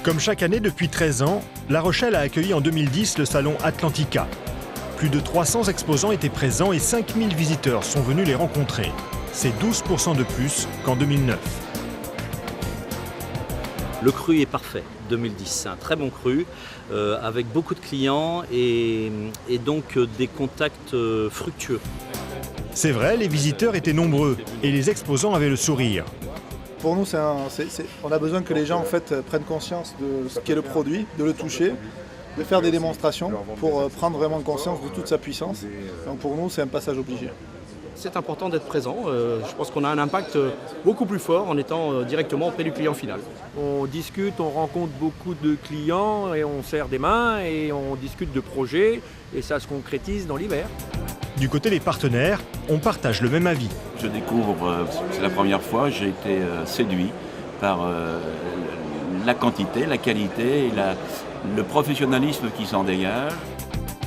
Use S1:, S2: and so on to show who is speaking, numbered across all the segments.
S1: Comme chaque année depuis 13 ans, La Rochelle a accueilli en 2010 le salon Atlantica. Plus de 300 exposants étaient présents et 5000 visiteurs sont venus les rencontrer. C'est 12% de plus qu'en 2009.
S2: Le cru est parfait, 2010. C'est un très bon cru, avec beaucoup de clients et donc des contacts fructueux.
S1: C'est vrai, les visiteurs étaient nombreux et les exposants avaient le sourire.
S3: Pour nous, on a besoin que les gens en fait, prennent conscience de ce qu'est le produit, de le toucher, de faire des démonstrations pour prendre vraiment conscience de toute sa puissance. Donc pour nous, c'est un passage obligé.
S4: C'est important d'être présent. Je pense qu'on a un impact beaucoup plus fort en étant directement auprès du client final.
S5: On discute, on rencontre beaucoup de clients et on serre des mains et on discute de projets et ça se concrétise dans l'hiver.
S1: Du côté des partenaires, on partage le même avis.
S6: Je découvre, c'est la première fois, j'ai été séduit par la quantité, la qualité et le professionnalisme qui s'en dégage.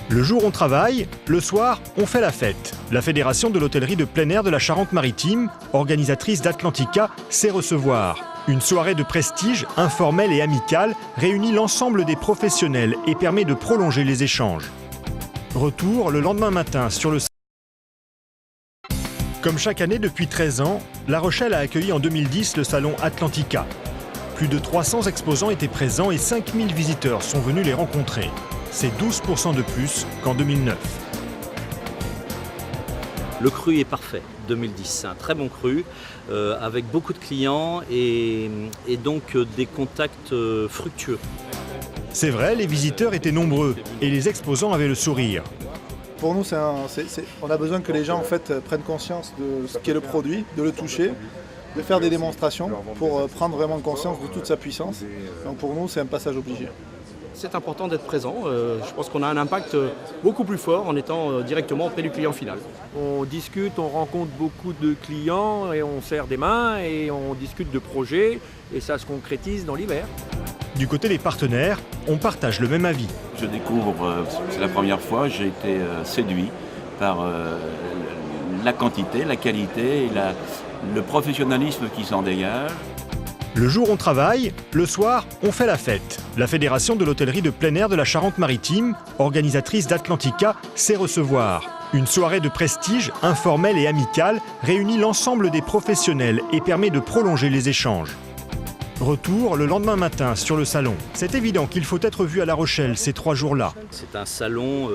S1: Le jour on travaille, le soir on fait la fête. La Fédération de l'hôtellerie de plein air de la Charente-Maritime, organisatrice d'Atlantica, sait recevoir. Une soirée de prestige, informelle et amicale, réunit l'ensemble des professionnels et permet de prolonger les échanges. Retour le lendemain matin sur le... Comme chaque année depuis 13 ans, La Rochelle a accueilli en 2010 le salon Atlantica. Plus de 300 exposants étaient présents et 5000 visiteurs sont venus les rencontrer. C'est 12% de plus qu'en 2009.
S2: Le cru est parfait, 2010. C'est un très bon cru, avec beaucoup de clients et donc des contacts fructueux.
S1: C'est vrai, les visiteurs étaient nombreux et les exposants avaient le sourire.
S3: Pour nous, on a besoin que les gens en fait, prennent conscience de ce qu'est le produit, de le toucher, de faire des démonstrations pour prendre vraiment conscience de toute sa puissance. Donc pour nous, c'est un passage obligé.
S4: C'est important d'être présent. Je pense qu'on a un impact beaucoup plus fort en étant directement auprès du client final.
S5: On discute, on rencontre beaucoup de clients et on serre des mains et on discute de projets et ça se concrétise dans l'hiver.
S1: Du côté des partenaires, on partage le même avis.
S6: Je découvre, c'est la première fois, j'ai été séduit par la quantité, la qualité et le professionnalisme qui s'en dégage.
S1: Le jour on travaille, le soir on fait la fête. La Fédération de l'hôtellerie de plein air de la Charente-Maritime, organisatrice d'Atlantica, sait recevoir. Une soirée de prestige, informelle et amicale, réunit l'ensemble des professionnels et permet de prolonger les échanges. Retour le lendemain matin sur le salon. C'est évident qu'il faut être vu à La Rochelle ces 3 jours-là.
S2: C'est un salon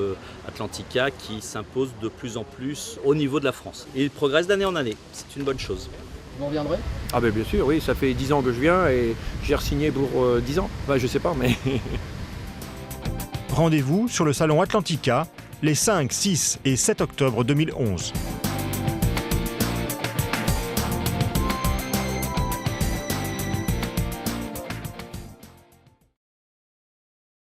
S2: Atlantica qui s'impose de plus en plus au niveau de la France. Et il progresse d'année en année. C'est une bonne chose.
S7: Vous reviendrez?
S5: Ah ben bien sûr, oui, ça fait 10 ans que je viens et j'ai re-signé pour 10 ans. Enfin, je sais pas, mais...
S1: Rendez-vous sur le salon Atlantica les 5, 6 et 7 octobre 2011.